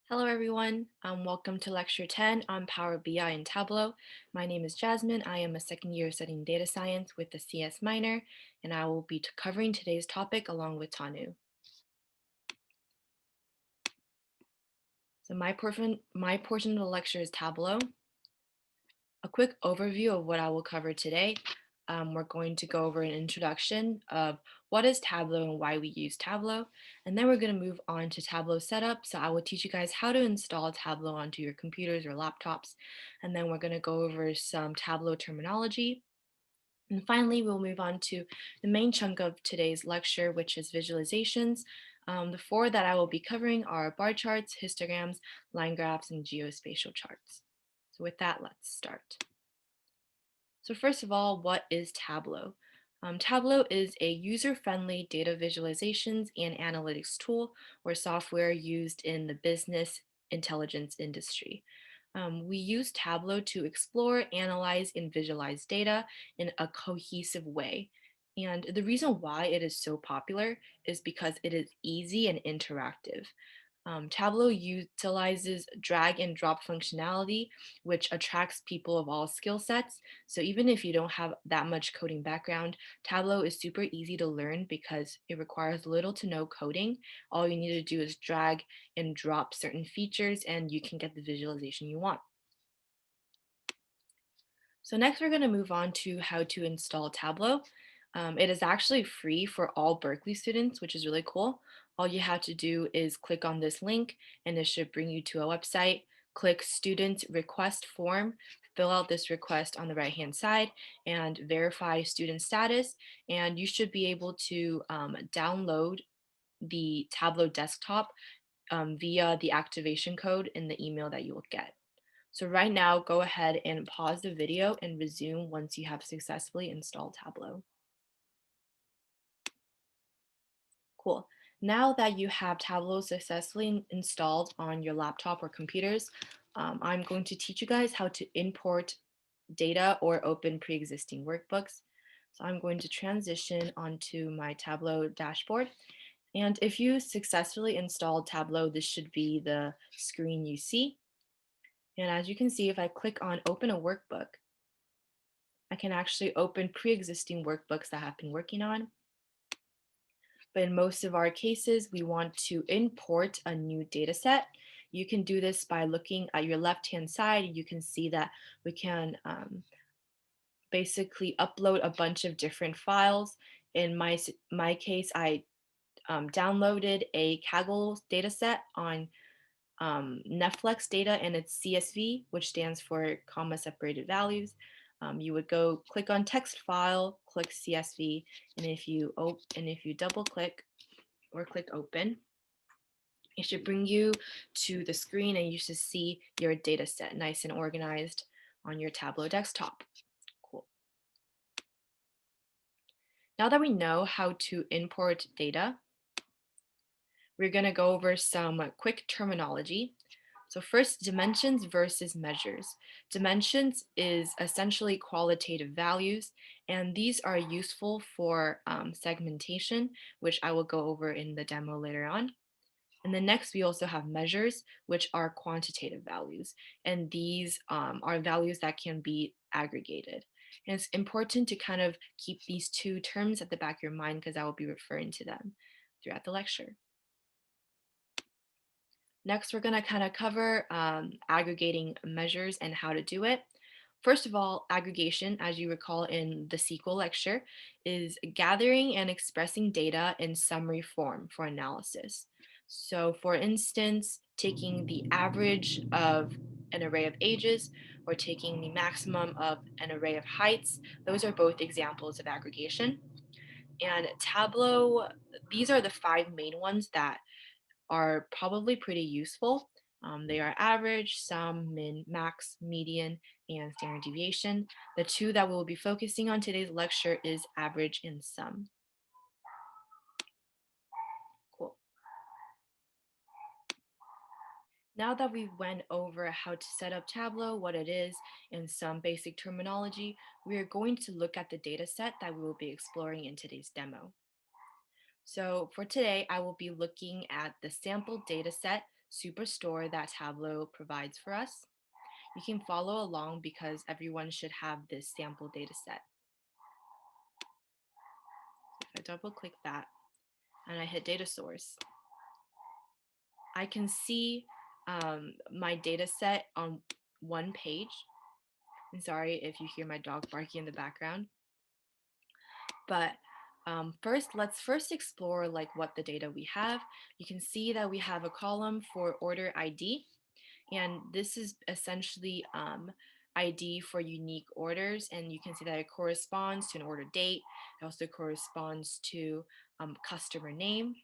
Hello everyone, welcome to Lecture 10 on Power BI and Tableau. My name is Jasmine. I am a second year studying data science with a CS minor, and I will be covering today's topic along with Tanu. So my portion of the lecture is Tableau. A quick overview of what I will cover today. We're going to go over an introduction of what is Tableau and why we use Tableau. And then we're going to move on to Tableau setup. So I will teach you guys how to install Tableau onto your computers or laptops. And then we're going to go over some Tableau terminology. And finally, we'll move on to the main chunk of today's lecture, which is visualizations. The four that I will be covering are bar charts, histograms, line graphs, and geospatial charts. So with that, let's start. So first of all, what is Tableau? Tableau is a user-friendly data visualizations and analytics tool or software used in the business intelligence industry. We use Tableau to explore, analyze, and visualize data in a cohesive way. And the reason why it is so popular is because it is easy and interactive. Tableau utilizes drag and drop functionality, which attracts people of all skill sets. So even if you don't have that much coding background, Tableau is super easy to learn because it requires little to no coding. All you need to do is drag and drop certain features and you can get the visualization you want. So next we're going to move on to how to install Tableau. It is actually free for all Berkeley students, which is really cool. All you have to do is click on this link and it should bring you to a website. Click Student Request Form, fill out this request on the right-hand side and verify student status. And you should be able to download the Tableau desktop via the activation code in the email that you will get. So right now, go ahead and pause the video and resume once you have successfully installed Tableau. Cool. Now that you have Tableau successfully installed on your laptop or computers, I'm going to teach you guys how to import data or open pre-existing workbooks. So I'm going to transition onto my Tableau dashboard. And if you successfully installed Tableau, this should be the screen you see. And as you can see, if I click on open a workbook, I can actually open pre-existing workbooks that I've been working on. But in most of our cases, we want to import a new data set. You can do this by looking at your left-hand side. You can see that we can basically upload a bunch of different files. In my case, I downloaded a Kaggle data set on Netflix data and it's CSV, which stands for comma separated values. You would go click on text file, click CSV, and if you double click or click open, it should bring you to the screen and you should see your data set nice and organized on your Tableau desktop. Cool. Now that we know how to import data, we're going to go over some quick terminology. So first, dimensions versus measures. Dimensions is essentially qualitative values, and these are useful for segmentation, which I will go over in the demo later on. And then next, we also have measures, which are quantitative values, and these are values that can be aggregated. And it's important to kind of keep these two terms at the back of your mind because I will be referring to them throughout the lecture. Next, we're going to kind of cover aggregating measures and how to do it. First of all, aggregation, as you recall in the SQL lecture, is gathering and expressing data in summary form for analysis. So for instance, taking the average of an array of ages or taking the maximum of an array of heights, those are both examples of aggregation. And Tableau, these are the five main ones that are probably pretty useful. They are average, sum, min, max, median, and standard deviation. The two that we'll be focusing on today's lecture is average and sum. Cool. Now that we went over how to set up Tableau, what it is, and some basic terminology, we are going to look at the data set that we will be exploring in today's demo. So for today, I will be looking at the sample data set superstore that Tableau provides for us. You can follow along because everyone should have this sample data set. If I double click that and I hit data source, I can see my data set on one page. And sorry if you hear my dog barking in the background. But let's first explore like what the data we have. You can see that we have a column for order ID, and this is essentially ID for unique orders, and you can see that it corresponds to an order date. It also corresponds to customer name.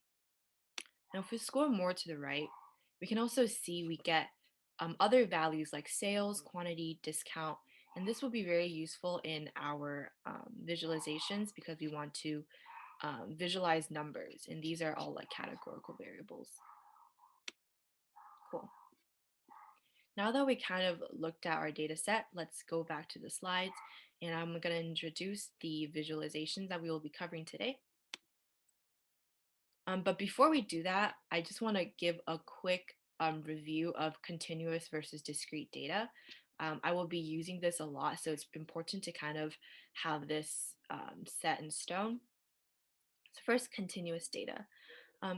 Now, if we scroll more to the right, we can also see we get other values like sales, quantity, discount, and this will be very useful in our visualizations because we want to visualize numbers, and these are all like categorical variables. Cool. Now that we kind of looked at our data set, let's go back to the slides, and I'm going to introduce the visualizations that we will be covering today. But before we do that, I just want to give a quick review of continuous versus discrete data. I will be using this a lot, so it's important to kind of have this set in stone. So first, continuous data.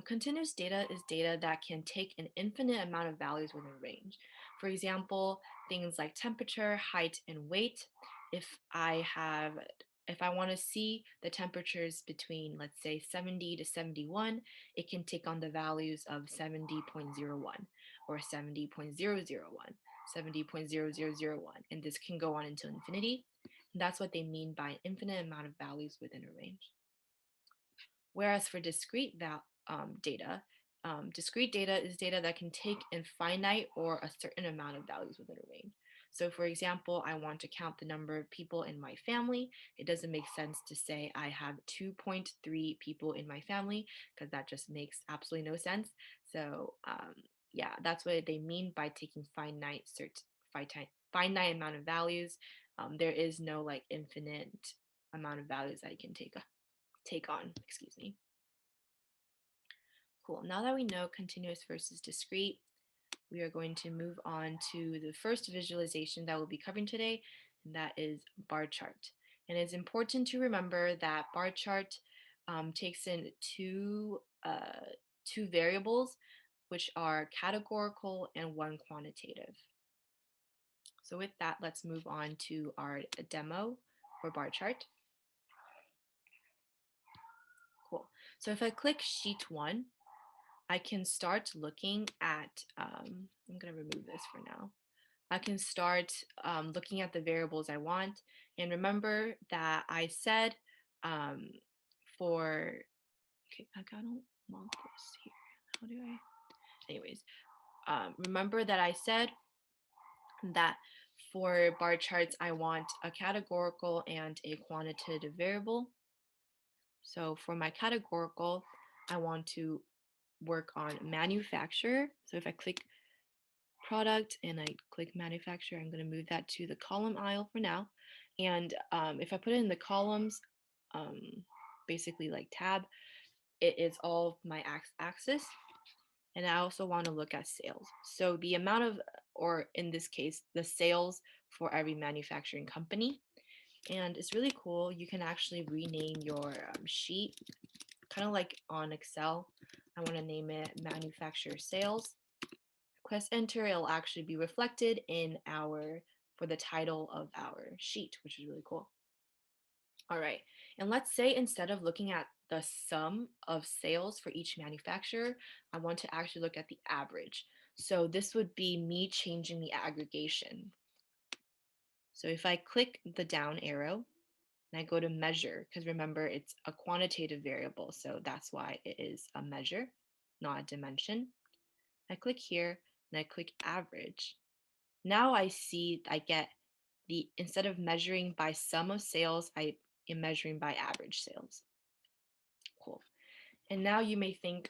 Continuous data is data that can take an infinite amount of values within a range. For example, things like temperature, height, and weight. If I want to see the temperatures between, let's say, 70 to 71, it can take on the values of 70.01 or 70.001, 70.0001, and this can go on until infinity. And that's what they mean by an infinite amount of values within a range. Whereas for discrete data is data that can take in finite or a certain amount of values within a range. So for example, I want to count the number of people in my family. It doesn't make sense to say I have 2.3 people in my family because that just makes absolutely no sense. So yeah, that's what they mean by taking finite amount of values. There is no like infinite amount of values that you can take on, excuse me. Cool. Now that we know continuous versus discrete, we are going to move on to the first visualization that we'll be covering today, and that is bar chart. And it's important to remember that bar chart takes in two variables, which are categorical and one quantitative. So with that, let's move on to our demo for bar chart. Cool. So if I click sheet 1, I can start looking at, I'm going to remove this for now. I can start looking at the variables I want. And remember that I said okay, I don't want this here. How do I? Anyways, remember that I said that for bar charts, I want a categorical and a quantitative variable. So for my categorical, I want to work on manufacturer. So if I click product and I click manufacturer, I'm going to move that to the column aisle for now. And if I put it in the columns, basically like tab, it is all of my axis. And I also want to look at sales. So the amount of, or in this case, the sales for every manufacturing company. And it's really cool. You can actually rename your sheet, kind of like on Excel. I want to name it manufacturer sales. Press enter, it'll actually be reflected in for the title of our sheet, which is really cool. All right, and let's say instead of looking at the sum of sales for each manufacturer, I want to actually look at the average. So this would be me changing the aggregation. So if I click the down arrow and I go to measure, because remember it's a quantitative variable, so that's why it is a measure, not a dimension. I click here and I click average. Now I see I get instead of measuring by sum of sales, I am measuring by average sales. Cool. And now you may think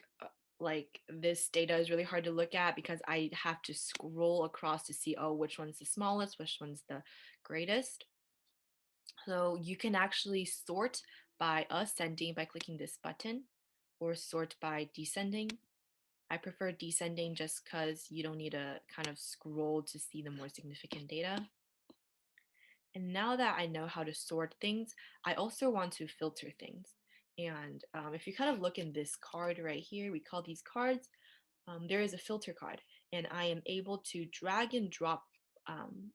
like this data is really hard to look at because I have to scroll across to see, oh, which one's the smallest, which one's the greatest. So you can actually sort by ascending by clicking this button or sort by descending. I prefer descending just because you don't need to kind of scroll to see the more significant data. And now that I know how to sort things, I also want to filter things. And if you kind of look in this card right here, we call these cards, there is a filter card, and I am able to drag and drop um,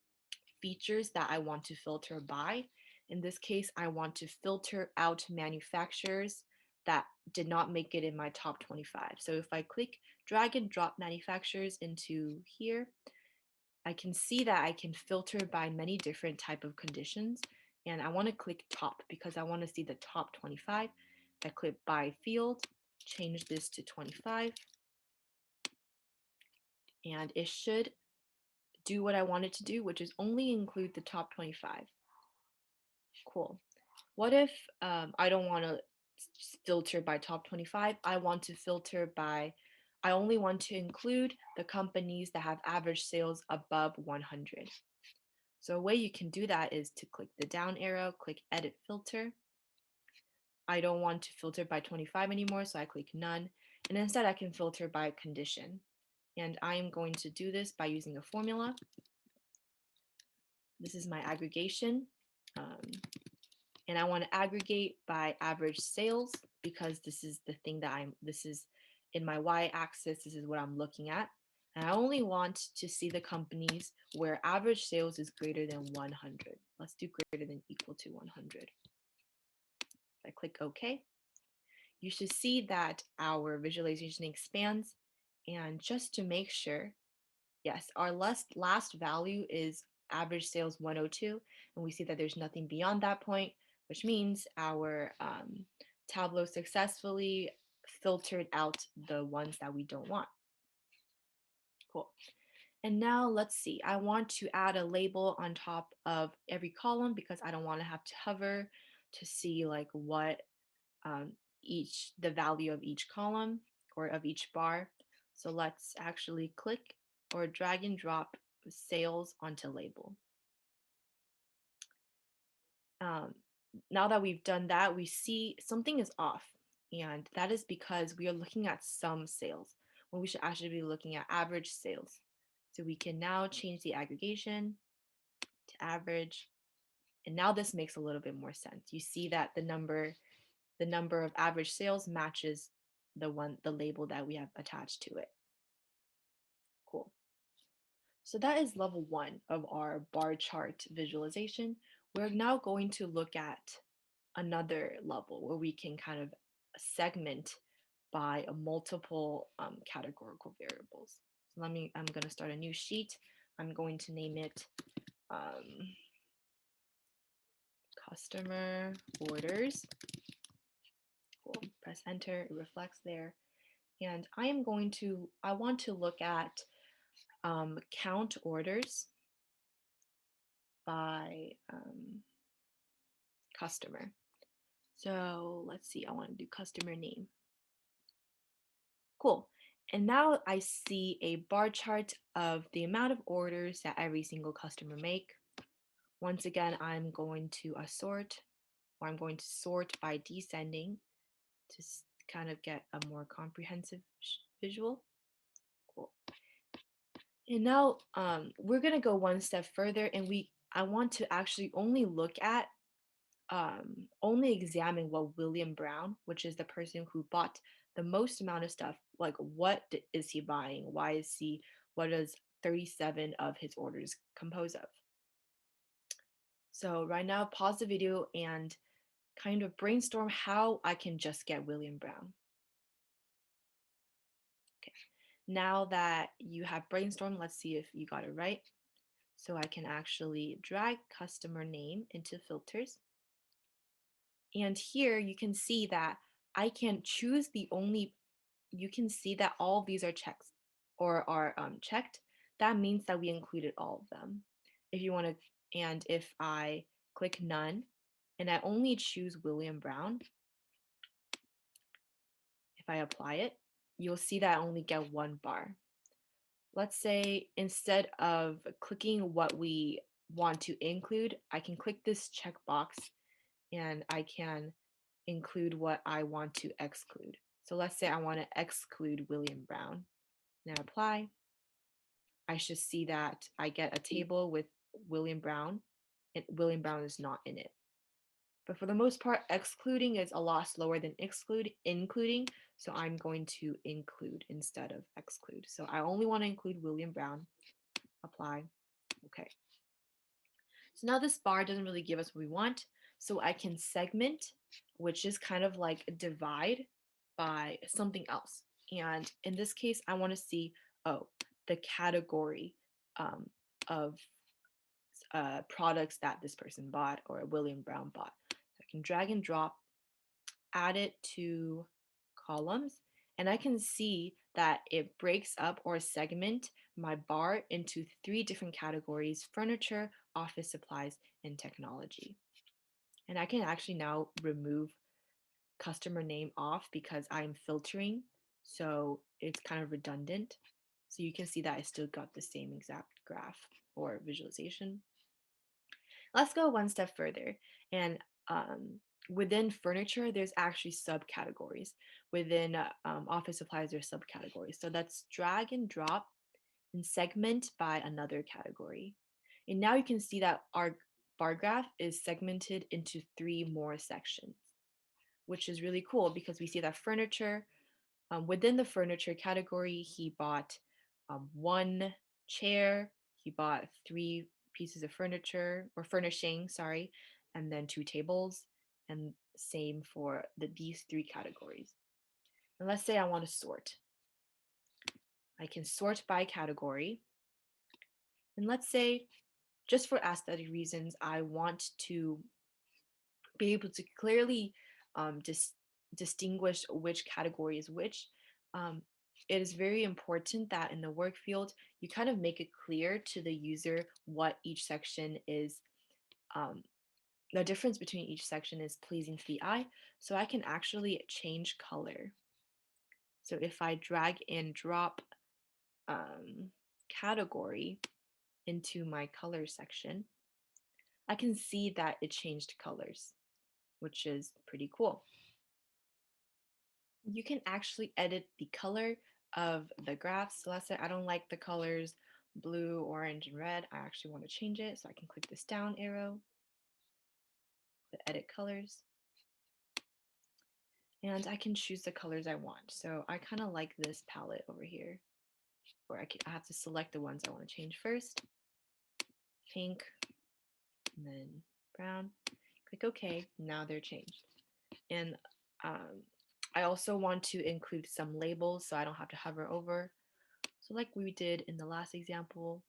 features that I want to filter by. In this case, I want to filter out manufacturers that did not make it in my top 25. So if I click drag and drop manufacturers into here, I can see that I can filter by many different type of conditions. And I want to click top because I want to see the top 25. I click by field, change this to 25, and it should do what I want it to do, which is only include the top 25. Cool. What if I don't want to filter by top 25? I want to filter by, I only want to include the companies that have average sales above 100. So a way you can do that is to click the down arrow, click edit filter. I don't want to filter by 25 anymore, so I click none. And instead I can filter by condition. And I am going to do this by using a formula. This is my aggregation. And I want to aggregate by average sales because this is the thing that this is in my y-axis, this is what I'm looking at. And I only want to see the companies where average sales is greater than 100. Let's do greater than equal to 100. If I click OK, you should see that our visualization expands. And just to make sure, yes, our last value is average sales 102, and we see that there's nothing beyond that point, which means our Tableau successfully filtered out the ones that we don't want. Cool. And now let's see, I want to add a label on top of every column because I don't want to have to hover to see like what the value of each column or of each bar. So let's actually click or drag and drop sales onto label. Now that we've done that, we see something is off, and that is because we are looking at some sales when we should actually be looking at average sales. So we can now change the aggregation to average, and now this makes a little bit more sense. You see that the number of average sales matches the label that we have attached to it. Cool. So that is level 1 of our bar chart visualization. We're now going to look at another level where we can kind of segment by a multiple categorical variables. So I'm going to start a new sheet. I'm going to name it customer orders. Cool. Press enter, it reflects there. And I want to look at count orders by customer. So let's see, I want to do customer name. Cool. And now I see a bar chart of the amount of orders that every single customer make. Once again, I'm going to I'm going to sort by descending to kind of get a more comprehensive visual. Cool. And now we're going to go one step further, and I want to actually only look at only examine what William Brown, which is the person who bought the most amount of stuff, like what is he buying? What does 37 of his orders compose of? So right now, pause the video and kind of brainstorm how I can just get William Brown. Okay, now that you have brainstormed, let's see if you got it right. So I can actually drag customer name into filters. And here you can see that I can choose you can see that all of these are checked or are checked. That means that we included all of them. If you want to, and if I click none and I only choose William Brown, if I apply it, you'll see that I only get one bar. Let's say instead of clicking what we want to include, I can click this checkbox and I can include what I want to exclude. So let's say I want to exclude William Brown. Now apply. I should see that I get a table with William Brown, and William Brown is not in it. But for the most part, excluding is a lot slower than including. So I'm going to include instead of exclude. So I only want to include William Brown. Apply. Okay. So now this bar doesn't really give us what we want. So I can segment, which is kind of like divide by something else. And in this case, I want to see, oh, the category of products that this person bought or William Brown bought. So I can drag and drop, add it to columns, and I can see that it breaks up or segment my bar into 3 different categories: furniture, office supplies, and technology. And I can actually now remove customer name off because I'm filtering, so it's kind of redundant. So you can see that I still got the same exact graph or visualization. Let's go one step further. And within furniture, there's actually subcategories. Within office supplies, there's subcategories. So let's drag and drop and segment by another category. And now you can see that our bar graph is segmented into 3 more sections, which is really cool because we see that furniture, within the furniture category, he bought 1 chair, he bought 3 pieces of furniture or furnishing, sorry, and then 2 tables, and same for these 3 categories. And let's say I want to sort. I can sort by category. And let's say, just for aesthetic reasons, I want to be able to clearly distinguish which category is which. Um, it is very important that in the work field, you kind of make it clear to the user what each section is, the difference between each section is pleasing to the eye. So I can actually change color. So if I drag and drop category into my color section, I can see that it changed colors, which is pretty cool. You can actually edit the color of the graphs. So let's say I don't like the colors blue, orange, and red. I actually want to change it. So I can click this down arrow, click edit colors, and I can choose the colors I want. So I kind of like this palette over here, where I have to select the ones I want to change first. Pink, and then brown. Click OK. Now they're changed. And I also want to include some labels so I don't have to hover over. So like we did in the last example,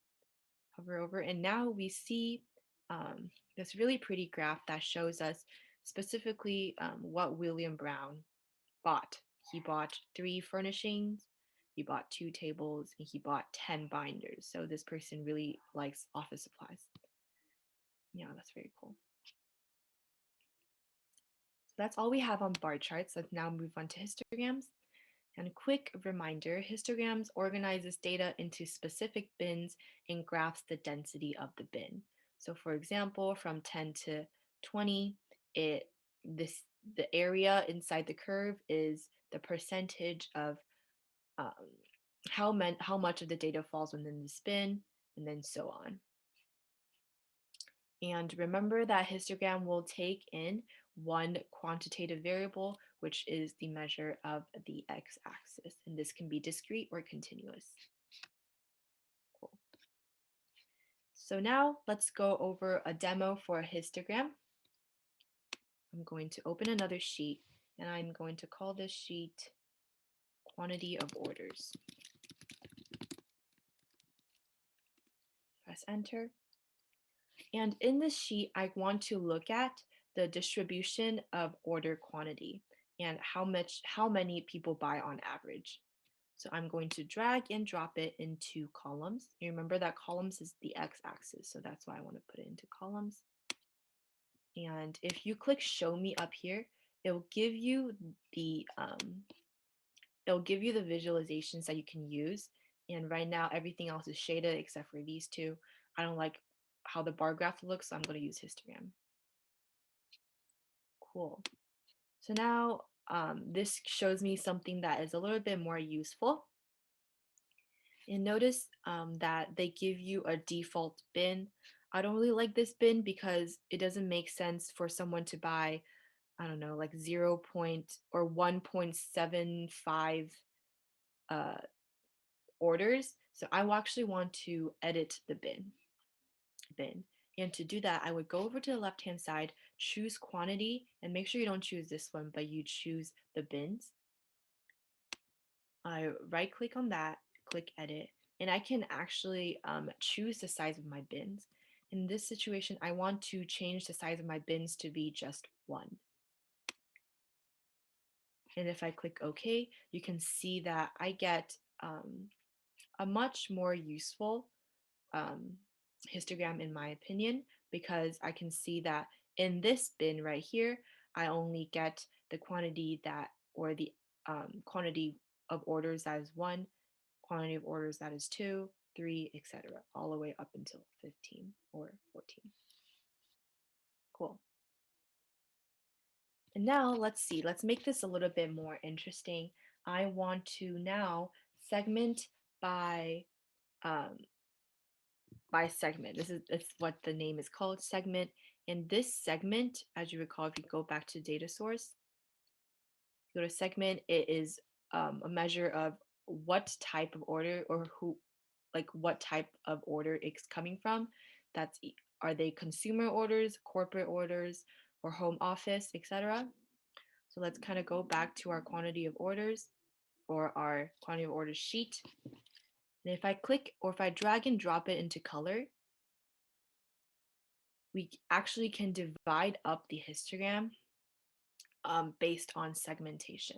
hover over, and now we see this really pretty graph that shows us specifically what William Brown bought. He bought 3 furnishings, he bought 2 tables, and he bought 10 binders. So this person really likes office supplies. Yeah, that's very cool. So that's all we have on bar charts. Let's now move on to histograms. And a quick reminder, histograms organizes data into specific bins and graphs the density of the bin. So for example, from 10 to 20, the area inside the curve is the percentage of how much of the data falls within this bin, and then so on. And remember that histogram will take in 1 quantitative variable, which is the measure of the x-axis. And this can be discrete or continuous. Cool. So now let's go over a demo for a histogram. I'm going to open another sheet, and I'm going to call this sheet quantity of orders. Press enter. And in this sheet, I want to look at the distribution of order quantity and how many people buy on average. So I'm going to drag and drop it into columns. You remember that columns is the x-axis, so that's why I want to put it into columns. And if you click show me up here, it'll give you the visualizations that you can use. And right now everything else is shaded except for these 2. I don't like how the bar graph looks, so I'm going to use histogram. Cool. So now this shows me something that is a little bit more useful. And notice that they give you a default bin. I don't really like this bin because it doesn't make sense for someone to buy, I don't know, like 0 point or 1.75 uh, orders. So I actually want to edit the bin. And to do that, I would go over to the left-hand side, choose quantity, and make sure you don't choose this one, but you choose the bins. I right click on that, click edit, and I can actually choose the size of my bins. In this situation, I want to change the size of my bins to be just one. And if I click OK, you can see that I get a much more useful um, histogram in my opinion, because I can see that in this bin right here, I only get the quantity that, or the quantity of orders that is 1, quantity of orders that is 2, 3, etc., all the way up until 15 or 14. Cool. And now let's see, let's make this a little bit more interesting. I want to now segment by um, segment. That's what the name is called, segment. And this segment, as you recall, if you go back to data source, go to segment, it is a measure of what type of order, or who, like what type of order it's coming from. Are they consumer orders, corporate orders, or home office, etc. So let's kind of go back to our quantity of orders, or our quantity of orders sheet. And if I click, or if I drag and drop it into color, we actually can divide up the histogram based on segmentation.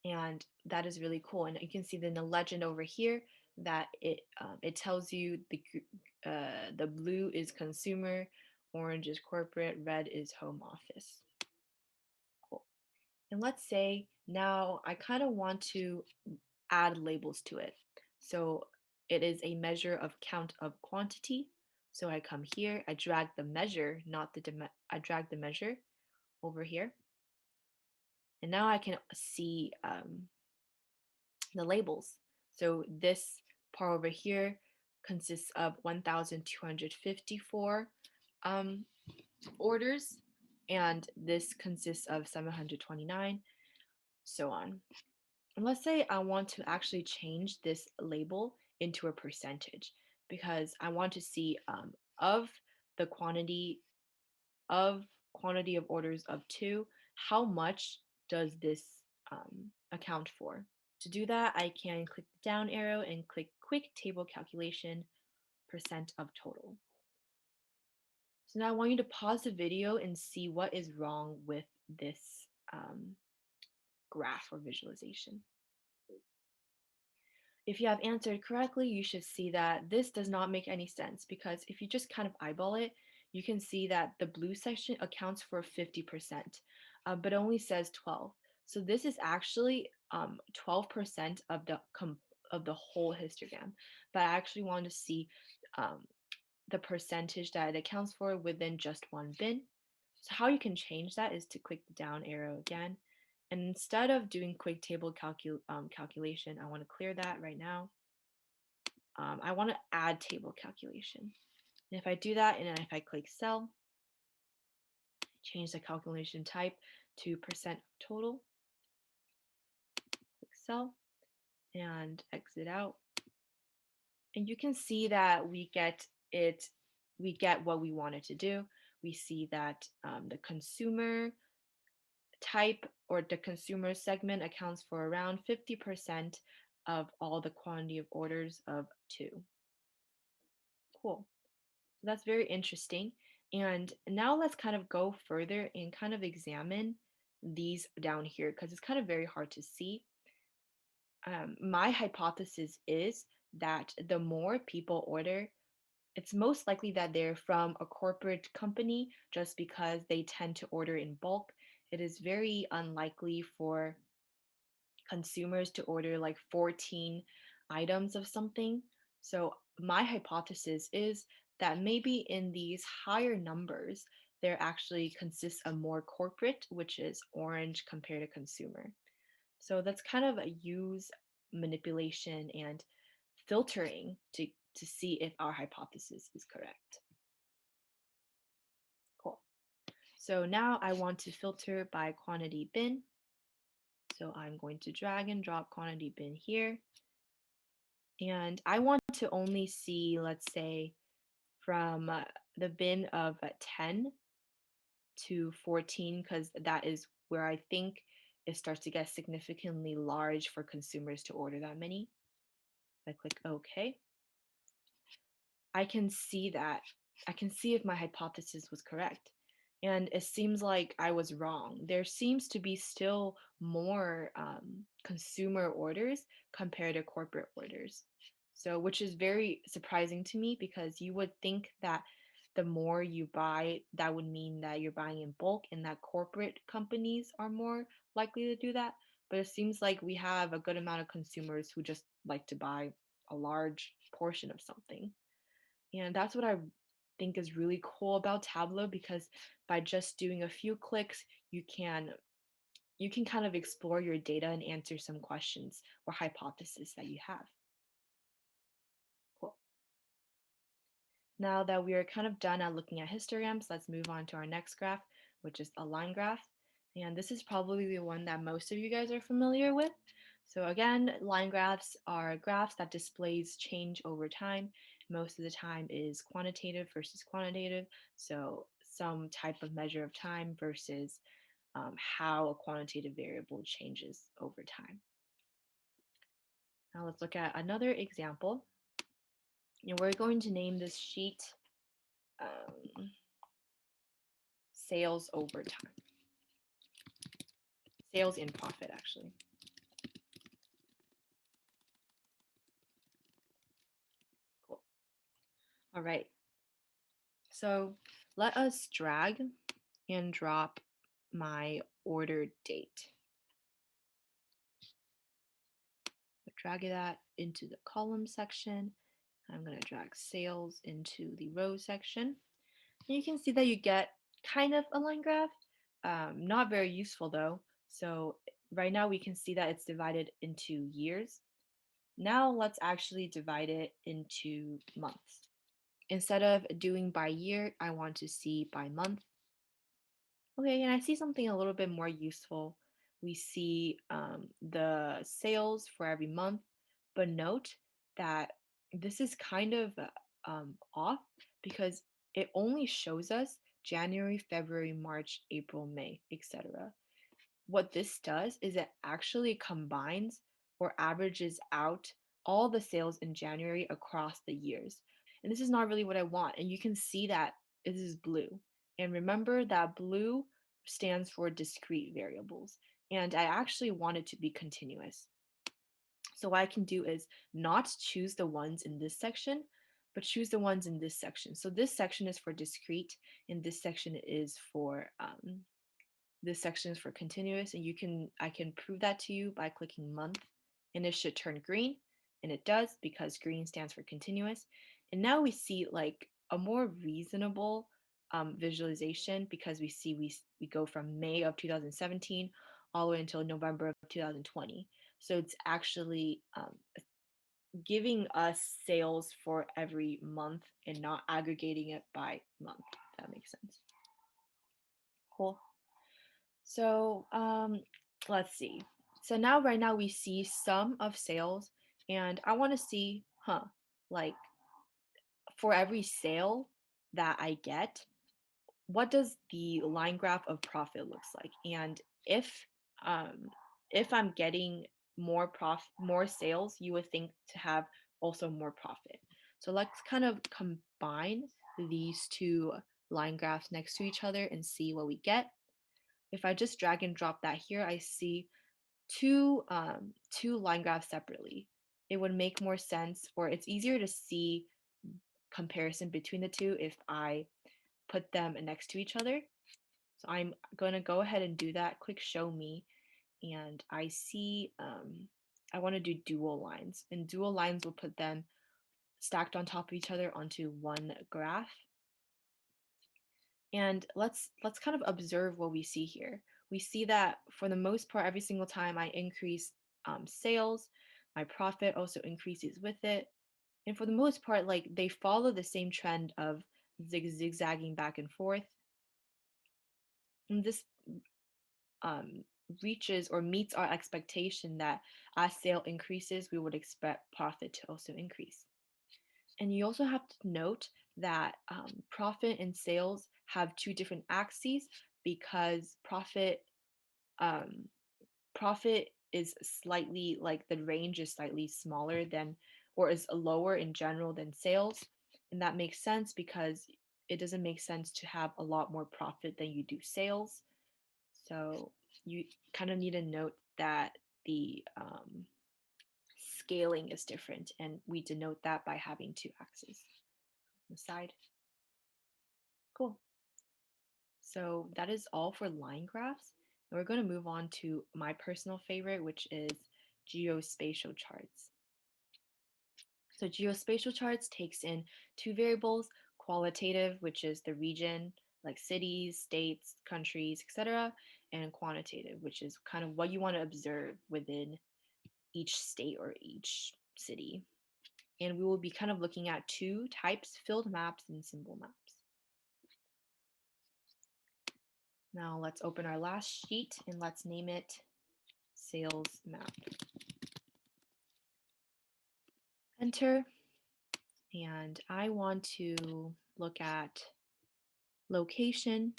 And that is really cool. And you can see in the legend over here that it tells you the blue is consumer, orange is corporate, red is home office. Cool. And let's say now I kind of want to add labels to it. So it is a measure of count of quantity. So I come here, I drag the measure, not the I drag the measure over here. And now I can see the labels. So this part over here consists of 1,254 orders, and this consists of 729, so on. And let's say I want to actually change this label into a percentage, because I want to see of the quantity of orders of 2, how much does this account for? To do that, I can click the down arrow and click Quick Table Calculation, percent of total. So now I want you to pause the video and see what is wrong with this graph or visualization. If you have answered correctly, you should see that this does not make any sense, because if you just kind of eyeball it, you can see that the blue section accounts for 50%, but only says 12. So this is actually 12% of the whole histogram. But I actually want to see the percentage that it accounts for within just one bin. So how you can change that is to click the down arrow again. And instead of doing quick table calculation, I want to clear that right now. I want to add table calculation. And if I do that, and then if I click cell, change the calculation type to percent of total, click cell, and exit out. And you can see that we get what we wanted to do. We see that the consumer type, or the consumer segment, accounts for around 50% of all the quantity of orders of 2. Cool. So that's very interesting. And now let's kind of go further and kind of examine these down here, because it's kind of very hard to see. My hypothesis is that the more people order, it's most likely that they're from a corporate company, just because they tend to order in bulk. It is very unlikely for consumers to order like 14 items of something. So my hypothesis is that maybe in these higher numbers, there actually consists of more corporate, which is orange compared to consumer. So that's kind of a use manipulation and filtering to see if our hypothesis is correct. Cool. So now I want to filter by quantity bin. So I'm going to drag and drop quantity bin here. And I want to only see, let's say, from the bin of 10 to 14, because that is where I think it starts to get significantly large for consumers to order that many. I click OK. I can see that. I can see if my hypothesis was correct. And it seems like I was wrong. There seems to be still more consumer orders compared to corporate orders. So, which is very surprising to me because you would think that the more you buy, that would mean that you're buying in bulk and that corporate companies are more likely to do that. But it seems like we have a good amount of consumers who just like to buy a large portion of something. And that's what I think is really cool about Tableau because by just doing a few clicks, you can kind of explore your data and answer some questions or hypotheses that you have. Cool. Now that we are kind of done at looking at histograms, let's move on to our next graph, which is a line graph. And this is probably the one that most of you guys are familiar with. So again, line graphs are graphs that displays change over time. Most of the time is quantitative versus quantitative. So some type of measure of time versus how a quantitative variable changes over time. Now let's look at another example. And we're going to name this sheet sales over time. Sales in profit, actually. Cool. All right. So let us drag and drop my order date. Drag that into the column section. I'm going to drag sales into the row section. And you can see that you get kind of a line graph. Not very useful though. So right now we can see that it's divided into years. Now let's actually divide it into months. Instead of doing by year, I want to see by month. Okay, and I see something a little bit more useful. We see the sales for every month, but note that this is kind of off because it only shows us January, February, March, April, May, etc. What this does is it actually combines or averages out all the sales in January across the years. And this is not really what I want. And you can see that this is blue. And remember that blue stands for discrete variables. And I actually want it to be continuous. So what I can do is not choose the ones in this section, but choose the ones in this section. So this section is for discrete, and this section is for continuous, and I can prove that to you by clicking month, and it should turn green, and it does because green stands for continuous. And now we see like a more reasonable visualization because we go from May of 2017 all the way until November of 2020. So it's actually giving us sales for every month and not aggregating it by month, if that makes sense. Cool. So let's see. So now right now we see sum of sales, and I want to see, like for every sale that I get, what does the line graph of profit looks like? And um, if I'm getting more sales, you would think to have also more profit. So let's kind of combine these two line graphs next to each other and see what we get. If I just drag and drop that here, I see two line graphs separately. It would make more sense, or it's easier to see comparison between the two if I put them next to each other. So I'm going to go ahead and do that. Click show me, and I see I want to do dual lines, and dual lines will put them stacked on top of each other onto one graph. And let's kind of observe what we see here. We see that for the most part, every single time I increase sales, my profit also increases with it. And for the most part, like they follow the same trend of zigzagging back and forth. And this um, reaches or meets our expectation that as sale increases, we would expect profit to also increase. And you also have to note that profit and sales have two different axes because um, profit is slightly like the range is slightly smaller than or is lower in general than sales. And that makes sense because it doesn't make sense to have a lot more profit than you do sales. So you kind of need to note that the scaling is different, and we denote that by having two axes on the side. Cool. So that is all for line graphs. And we're going to move on to my personal favorite, which is geospatial charts. So geospatial charts takes in two variables, qualitative, which is the region, like cities, states, countries, etc., and quantitative, which is kind of what you want to observe within each state or each city. And we will be kind of looking at two types, filled maps and symbol maps. Now let's open our last sheet and let's name it sales map. Enter, and I want to look at location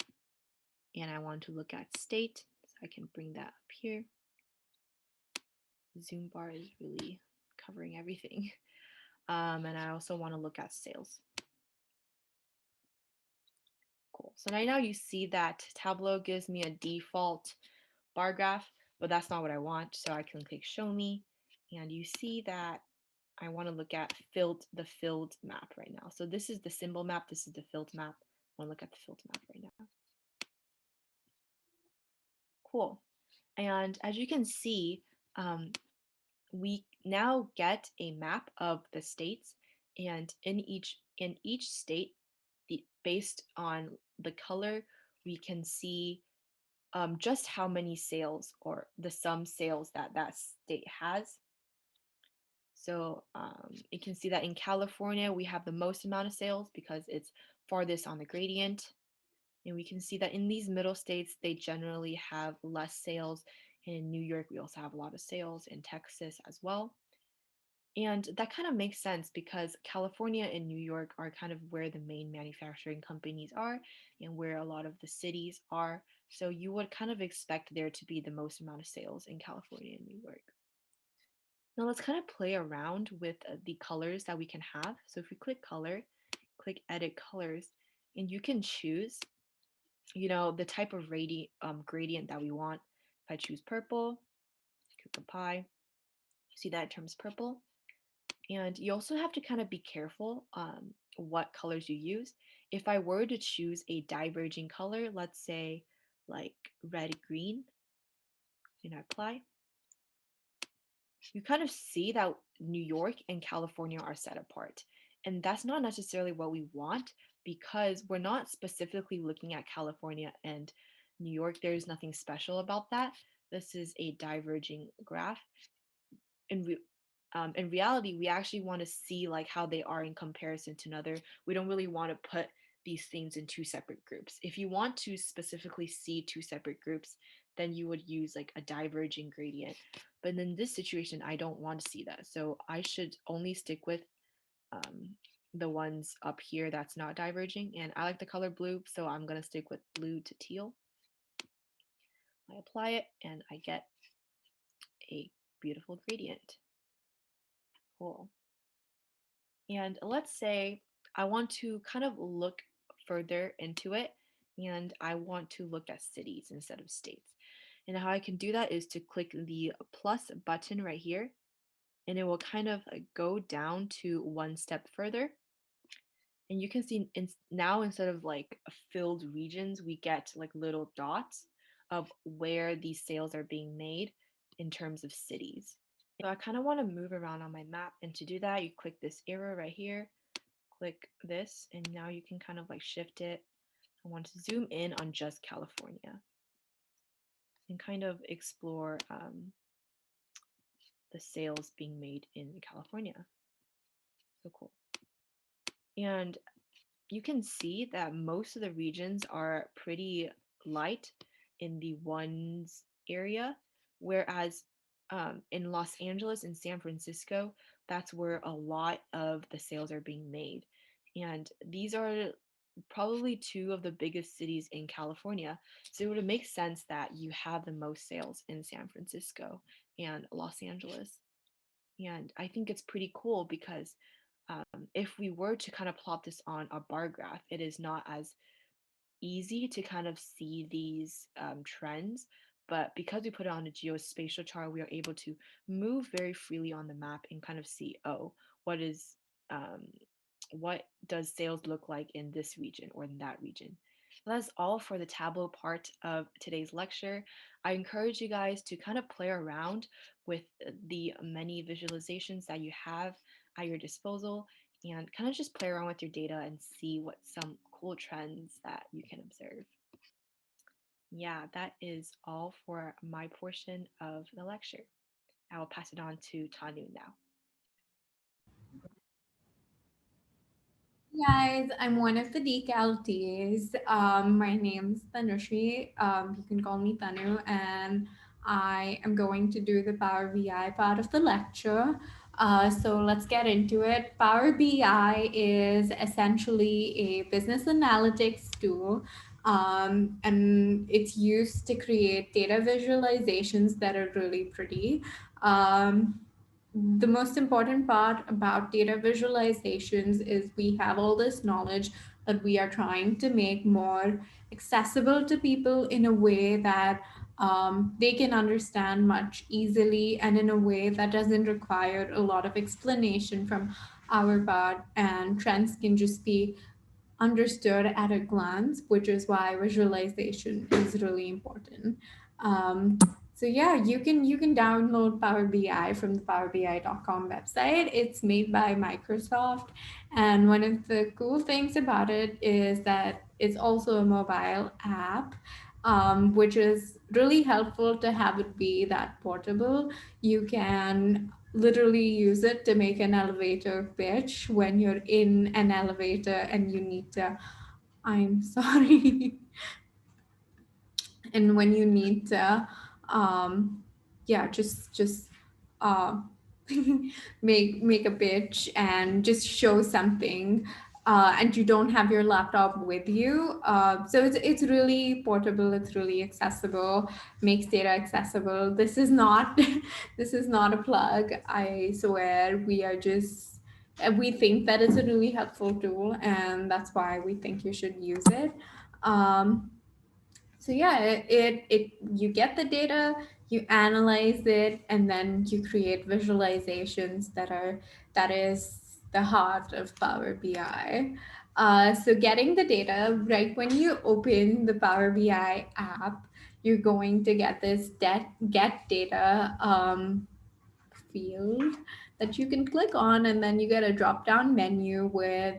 and I want to look at state. So I can bring that up here. The zoom bar is really covering everything. And I also want to look at sales. Cool. So now you see that Tableau gives me a default bar graph, but that's not what I want. So I can click show me, and you see that I want to look at the filled map right now. So this is the symbol map, this is the filled map. I want to look at the filled map right now. Cool. And as you can see, we now get a map of the states, and in each state, based on the color, we can see just how many sales or the sum sales that that state has. So you can see that in California, we have the most amount of sales because it's farthest on the gradient. And we can see that in these middle states, they generally have less sales. And in New York, we also have a lot of sales, in Texas as well. And that kind of makes sense because California and New York are kind of where the main manufacturing companies are and where a lot of the cities are. So you would kind of expect there to be the most amount of sales in California and New York. Now let's kind of play around with the colors that we can have. So if we click color, click edit colors, and you can choose, the type of gradient that we want. If I choose purple, click apply, you see that it turns purple. And you also have to kind of be careful what colors you use. If I were to choose a diverging color, let's say like red green, and I apply, you kind of see that New York and California are set apart. And that's not necessarily what we want because we're not specifically looking at California and New York. There's nothing special about that. This is a diverging graph. In reality, we actually want to see like how they are in comparison to another. We don't really want to put these things in two separate groups. If you want to specifically see two separate groups, then you would use like a diverging gradient. But in this situation, I don't want to see that. So I should only stick with the ones up here that's not diverging. And I like the color blue, so I'm going to stick with blue to teal. I apply it and I get a beautiful gradient. Cool. And let's say I want to kind of look further into it and I want to look at cities instead of states. And how I can do that is to click the plus button right here, and it will kind of go down to one step further. And you can see now instead of like filled regions, we get like little dots of where these sales are being made in terms of cities. So I kind of want to move around on my map, and to do that, you click this arrow right here, click this, and now you can kind of like shift it I want to zoom in on just California and kind of explore the sales being made in California. So cool. And you can see that most of the regions are pretty light in the ones area, whereas in Los Angeles and San Francisco, that's where a lot of the sales are being made. And these are probably two of the biggest cities in California. So it would make sense that you have the most sales in San Francisco and Los Angeles. And I think it's pretty cool because if we were to kind of plot this on a bar graph, it is not as easy to kind of see these trends. But because we put it on a geospatial chart, we are able to move very freely on the map and kind of see, oh, um, what does sales look like in this region or in that region. That's all for the Tableau part of today's lecture. I encourage you guys to kind of play around with the many visualizations that you have at your disposal and kind of just play around with your data and see what some cool trends that you can observe. Yeah, that is all for my portion of the lecture. I will pass it on to Tanu now. Guys, I'm one of the DeCal TAs. My name's Tanushri. You can call me Tanu, and I am going to do the Power BI part of the lecture. So let's get into it. Power BI is essentially a business analytics tool, and it's used to create data visualizations that are really pretty. The most important part about data visualizations is we have all this knowledge that we are trying to make more accessible to people in a way that they can understand much easily and in a way that doesn't require a lot of explanation from our part, and trends can just be understood at a glance, which is why visualization is really important. Um, so yeah, you can download Power BI from the powerbi.com website. It's made by Microsoft, and one of the cool things about it is that it's also a mobile app, which is really helpful to have it be that portable. You can literally use it to make an elevator pitch when you're in an elevator and you need to, I'm sorry, and when you need to yeah, just uh make a pitch and just show something, and you don't have your laptop with you, so it's really portable, it's really accessible, makes data accessible. This is not this is not a plug, I swear. We are just we think that it's a really helpful tool, and that's why we think you should use it. So yeah, it you get the data, you analyze it, and then you create visualizations that is the heart of Power BI. So getting the data, right when you open the Power BI app, you're going to get this get data field that you can click on, and then you get a drop down menu with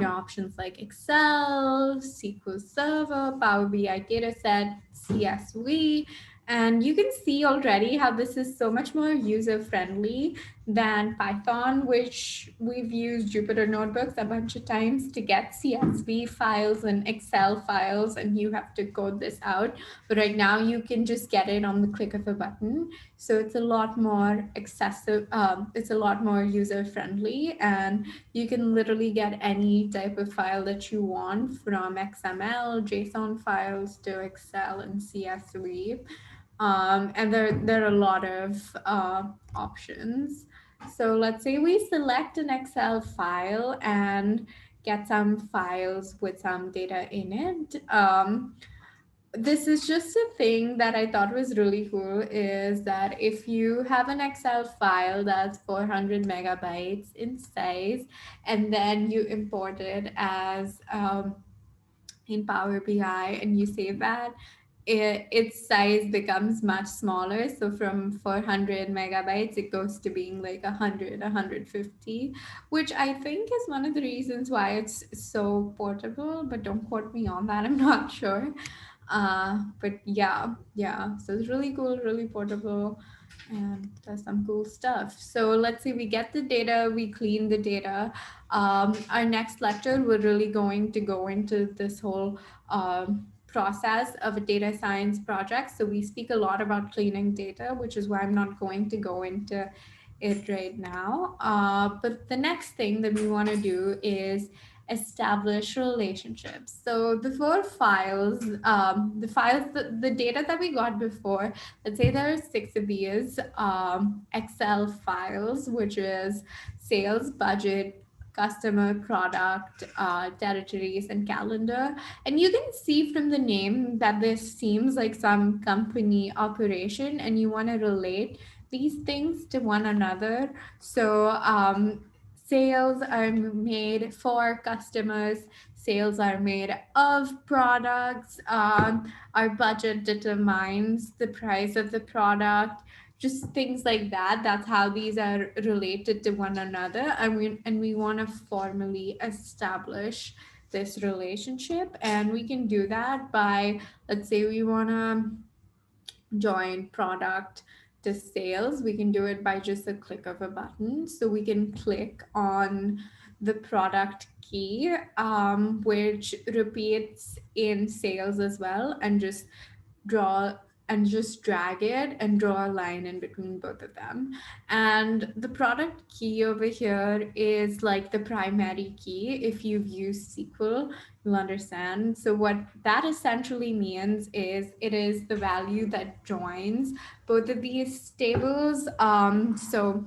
options like Excel, SQL Server, Power BI dataset, CSV. And you can see already how this is so much more user friendly than Python, which we've used Jupyter notebooks a bunch of times to get CSV files and Excel files, and you have to code this out. But right now, you can just get it on the click of a button. So it's a lot more accessible, it's a lot more user friendly, and you can literally get any type of file that you want, from XML, JSON files to Excel and CSV. And there are a lot of options. So let's say we select an Excel file and get some files with some data in it. This is just a thing that I thought was really cool, is that if you have an Excel file that's 400 megabytes in size, and then you import it as in Power BI and you save that, its size becomes much smaller. So from 400 megabytes, it goes to being like 100, 150, which I think is one of the reasons why it's so portable. But don't quote me on that. I'm not sure. But yeah. So it's really cool, really portable, and does some cool stuff. So let's say we get the data, we clean the data. Our next lecture, we're really going to go into this whole process of a data science project. So we speak a lot about cleaning data, which is why I'm not going to go into it right now. But the next thing that we want to do is establish relationships. So the four files, the data that we got before, let's say there are six of these Excel files, which is sales, budget, customer, product, territories, and calendar. And you can see from the name that this seems like some company operation, and you want to relate these things to one another. So, sales are made for customers, sales are made of products. Our budget determines the price of the product, just things like that. That's how these are related to one another. And we want to formally establish this relationship, and we can do that by, let's say we want to join product to sales. We can do it by just a click of a button. So we can click on the product key, which repeats in sales as well, and draw just drag it and draw a line in between both of them. And the product key over here is like the primary key. If you've used SQL, you'll understand. So what that essentially means is it is the value that joins both of these tables. The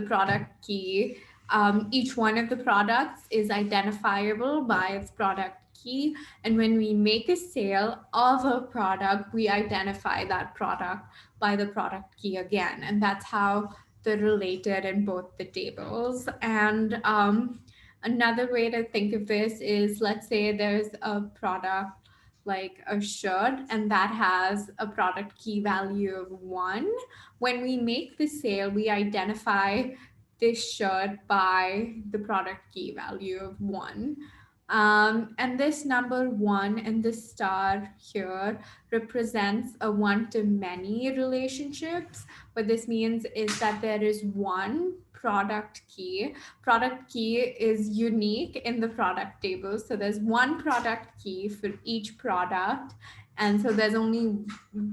product key. Each one of the products is identifiable by its product key. And when we make a sale of a product, we identify that product by the product key again. And that's how they're related in both the tables. And another way to think of this is, let's say there's a product like a shirt, and that has a product key value of 1. When we make the sale, we identify this shirt by the product key value of 1. And this number 1 and the star here represents a one to many relationships. What this means is that there is one product key. Product key is unique in the product table. So there's one product key for each product. And so there's only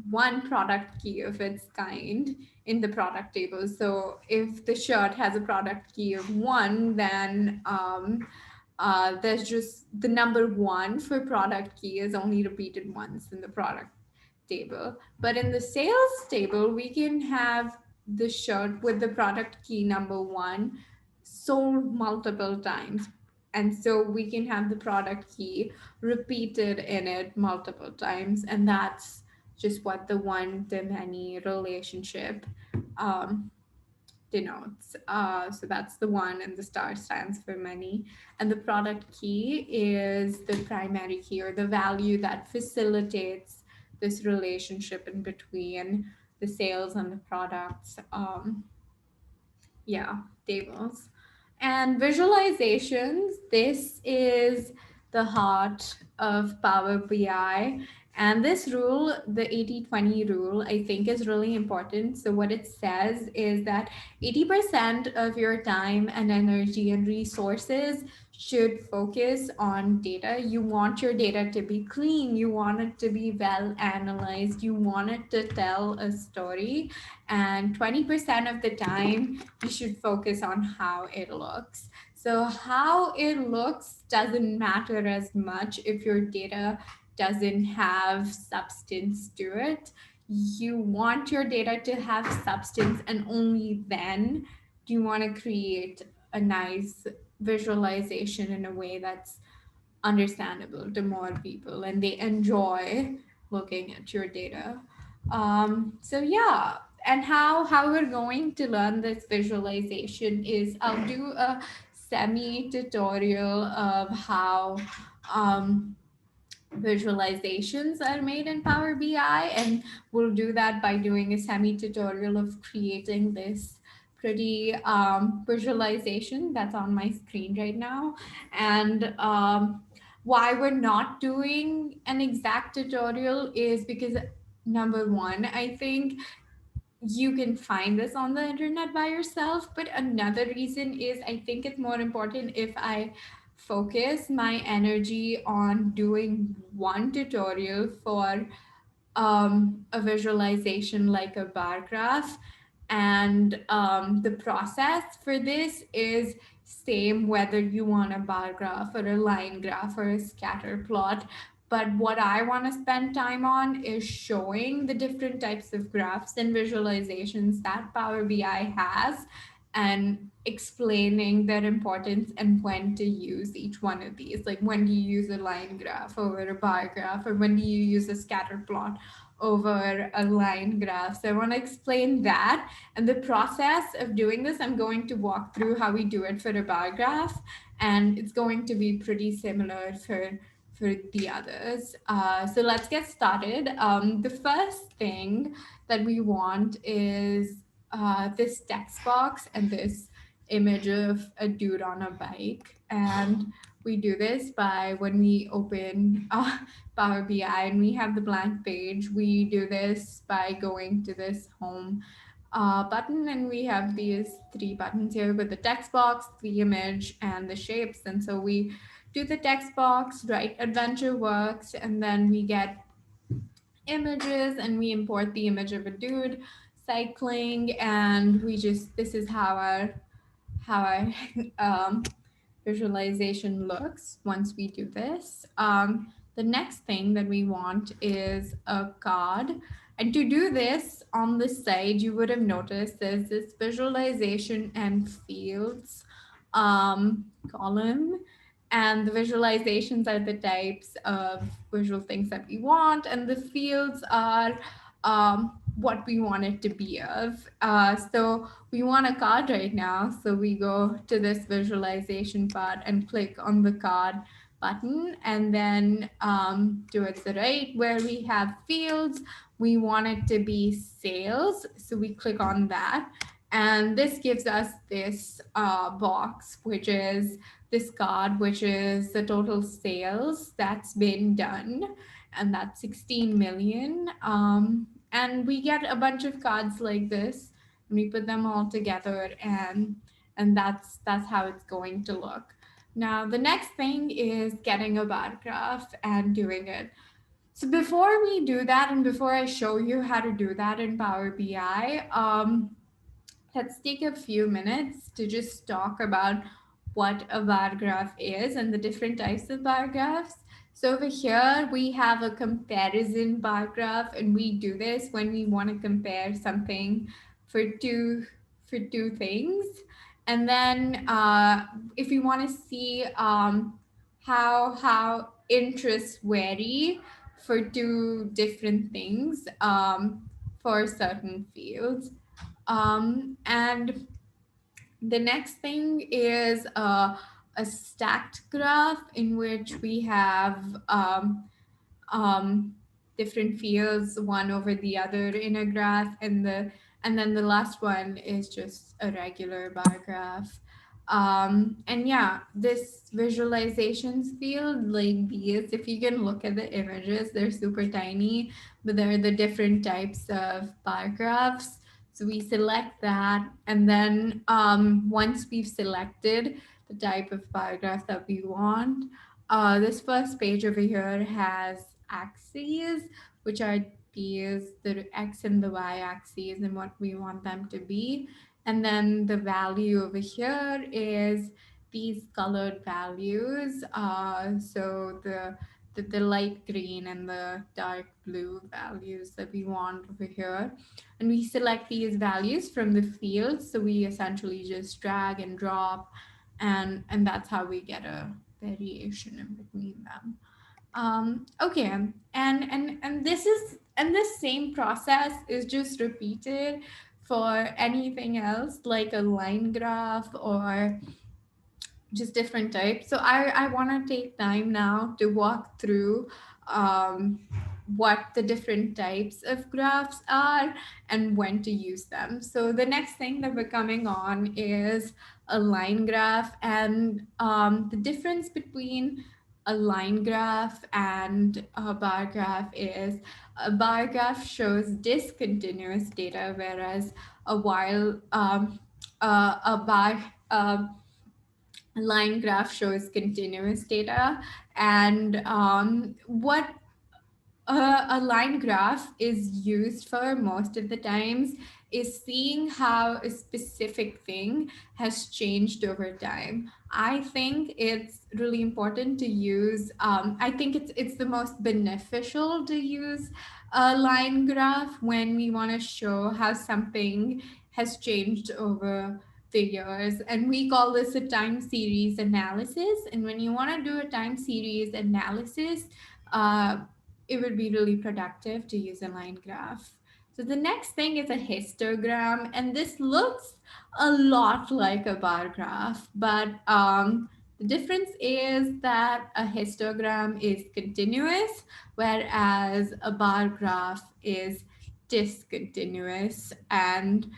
one product key of its kind in the product table. So if the shirt has a product key of 1, then there's just the number 1 for product key is only repeated once in the product table. But in the sales table, we can have the shirt with the product key number 1 sold multiple times. And so we can have the product key repeated in it multiple times. And that's just what the one to many relationship um, denotes. So that's the one, and the star stands for many. And the product key is the primary key, or the value that facilitates this relationship in between the sales and the products. Yeah, tables. And visualizations, this is the heart of Power BI. And this rule, the 80/20 rule, I think is really important. So, what it says is that 80% of your time and energy and resources should focus on data. You want your data to be clean, you want it to be well analyzed, you want it to tell a story. And 20% of the time, you should focus on how it looks. So, how it looks doesn't matter as much if your data doesn't have substance to it. You want your data to have substance, and only then do you want to create a nice visualization in a way that's understandable to more people and they enjoy looking at your data. So yeah, and how we're going to learn this visualization is I'll do a semi tutorial of how um, visualizations are made in Power BI, and we'll do that by doing a semi tutorial of creating this pretty visualization that's on my screen right now. And why we're not doing an exact tutorial is because, number one, I think you can find this on the internet by yourself. But another reason is I think it's more important if I focus my energy on doing one tutorial for a visualization like a bar graph. And the process for this is same whether you want a bar graph or a line graph or a scatter plot. But what I want to spend time on is showing the different types of graphs and visualizations that Power BI has, and explaining their importance and when to use each one of these. Like, when do you use a line graph over a bar graph, or when do you use a scatter plot over a line graph? So I want to explain that. And the process of doing this, I'm going to walk through how we do it for a bar graph, and it's going to be pretty similar for the others. So let's get started. The first thing that we want is this text box and this image of a dude on a bike. And we do this by when we open Power BI and we have the blank page. We do this by going to this home button, and we have these three buttons here with the text box, the image, and the shapes. And so we do the text box, write adventure works, and then we get images and we import the image of a dude cycling. And we just, this is how our visualization looks once we do this. The next thing that we want is a card. And to do this, on the side, you would have noticed there's this visualization and fields column. And the visualizations are the types of visual things that we want, and the fields are what we want it to be of. So we want a card right now. So we go to this visualization part and click on the card button, and then towards the right where we have fields, we want it to be sales. So we click on that. And this gives us this box, which is this card, which is the total sales that's been done. And that's 16 million. And we get a bunch of cards like this, and we put them all together, and that's how it's going to look. Now the next thing is getting a bar graph and doing it. So before we do that, and before I show you how to do that in Power BI, let's take a few minutes to just talk about what a bar graph is and the different types of bar graphs. So over here we have a comparison bar graph, and we do this when we want to compare something for two things. And then if you want to see how interests vary for two different things for certain fields. And the next thing is a stacked graph in which we have um, different fields one over the other in a graph, and then the last one is just a regular bar graph. And yeah, this visualizations field, like these, if you can look at the images, they're super tiny, but they're the different types of bar graphs. So we select that, and then once we've selected the type of bar graph that we want, this first page over here has axes, which are these, the x and the y axes, and what we want them to be. And then the value over here is these colored values. So the light green and the dark blue values that we want over here. And we select these values from the fields. So we essentially just drag and drop, and that's how we get a variation in between them. Okay, and this same process is just repeated for anything else like a line graph or just different types. So I want to take time now to walk through um, what the different types of graphs are and when to use them. So the next thing that we're coming on is a line graph, and the difference between a line graph and a bar graph is a bar graph shows discontinuous data, whereas a while a bar line graph shows continuous data. And what a line graph is used for most of the times is seeing how a specific thing has changed over time. I think it's really important to use. I think it's the most beneficial to use a line graph when we want to show how something has changed over the years, and we call this a time series analysis. And when you want to do a time series analysis, uh, it would be really productive to use a line graph. So the next thing is a histogram, and this looks a lot like a bar graph, but the difference is that a histogram is continuous, whereas a bar graph is discontinuous. And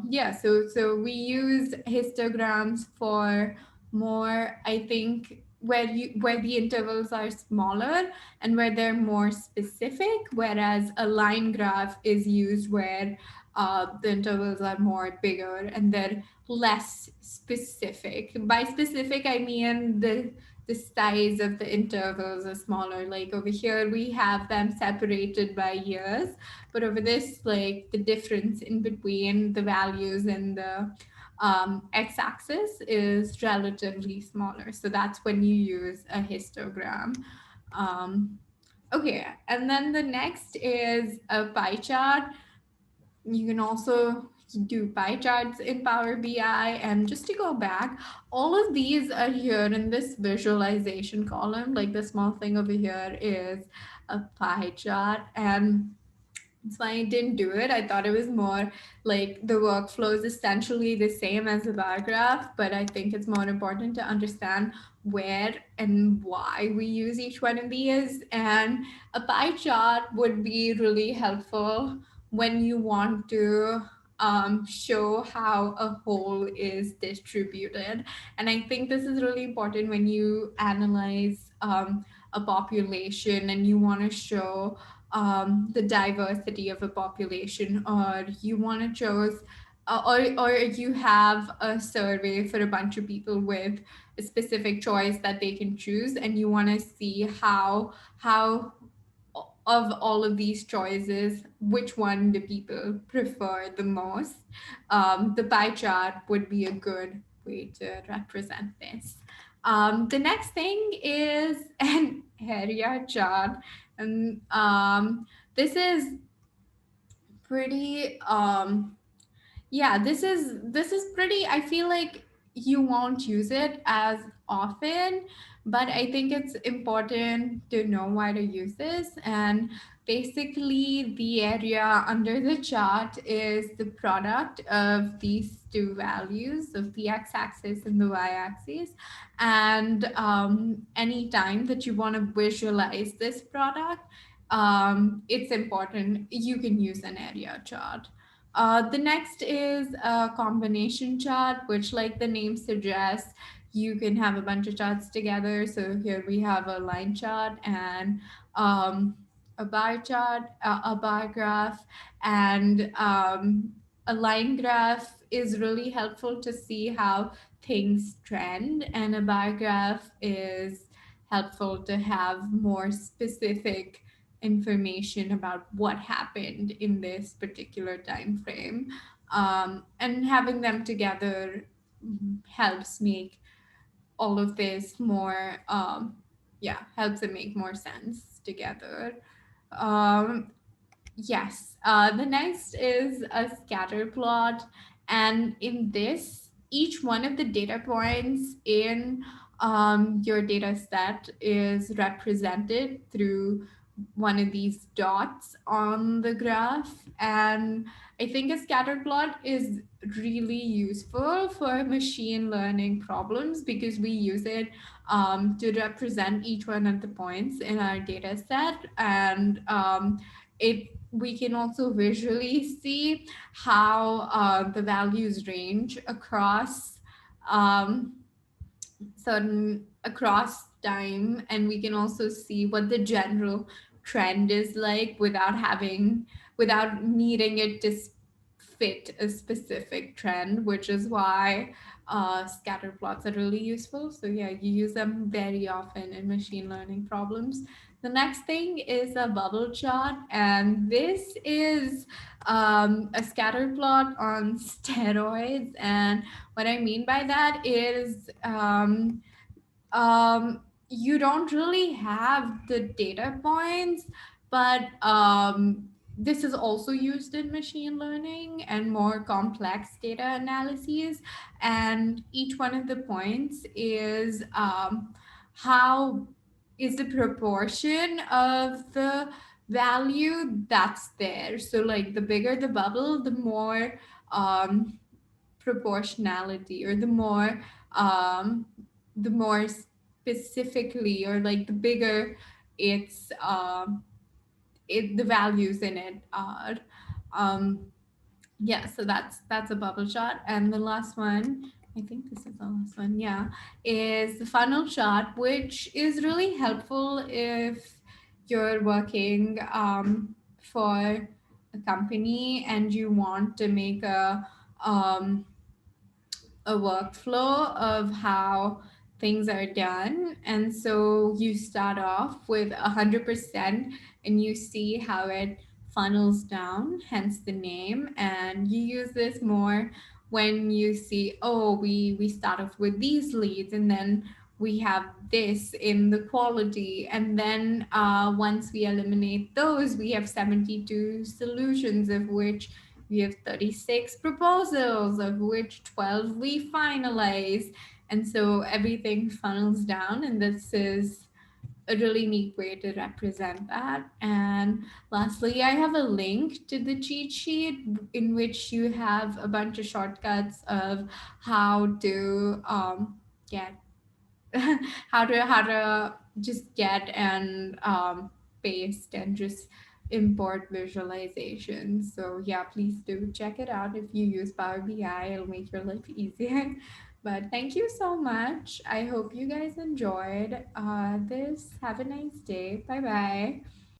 yeah, so we use histograms for more, I think, where the intervals are smaller and where they're more specific, whereas a line graph is used where the intervals are more bigger and they're less specific. By specific, I mean the size of the intervals are smaller. Like over here, we have them separated by years, but over this, like the difference in between the values and the x-axis is relatively smaller. So that's when you use a histogram. Um, okay, and then the next is a pie chart. You can also do pie charts in Power BI. And just to go back, all of these are here in this visualization column. Like the small thing over here is a pie chart. And that's why I didn't do it. I thought it was more like the workflow is essentially the same as a bar graph, but I think it's more important to understand where and why we use each one of these. And a pie chart would be really helpful when you want to show how a whole is distributed. And I think this is really important when you analyze a population and you want to show the diversity of a population, or you want to choose or you have a survey for a bunch of people with a specific choice that they can choose, and you want to see how of all of these choices, which one do people prefer the most. The pie chart would be a good way to represent this. The next thing is an area chart, and this is pretty yeah, this is pretty, I feel like you won't use it as often, but I think it's important to know why to use this. And basically the area under the chart is the product of these two values of the x-axis and the y-axis. And any time that you want to visualize this product, it's important you can use an area chart. The next is a combination chart, which, like the name suggests, you can have a bunch of charts together. So here we have a line chart and a bar chart, a bar graph, and a line graph is really helpful to see how things trend, and a bar graph is helpful to have more specific information about what happened in this particular time frame. And having them together helps make all of this more yeah, helps it make more sense together. um, Yes. The next is a scatter plot. And in this, each one of the data points in your data set is represented through one of these dots on the graph. And I think a scatter plot is really useful for machine learning problems because we use it to represent each one of the points in our data set. And it we can also visually see how the values range um, across time, and we can also see what the general trend is like without needing it to fit a specific trend, which is why scatter plots are really useful. So yeah, you use them very often in machine learning problems. The next thing is a bubble chart, and this is a scatter plot on steroids. And what I mean by that is you don't really have the data points, but this is also used in machine learning and more complex data analyses. And each one of the points is how is the proportion of the value that's there. So, like, the bigger the bubble, the more um, proportionality, or um the more specifically, or like the bigger it's the values in it are. um yeah, so that's a bubble chart. And the last one, I think this is the last one, yeah, is the funnel chart, which is really helpful if you're working for a company and you want to make um, a workflow of how things are done. And so you start off with 100% and you see how it funnels down, hence the name. And you use this more when you see, oh, we start off with these leads, and then we have this in the quality. And then once we eliminate those, we have 72 solutions, of which we have 36 proposals, of which 12 we finalize. And so everything funnels down, and this is a really neat way to represent that. And lastly, I have a link to the cheat sheet in which you have a bunch of shortcuts of how to get how to just get and paste and just import visualizations. So yeah, please do check it out. If you use Power BI, it'll make your life easier. But thank you so much. I hope you guys enjoyed this. Have a nice day. Bye bye.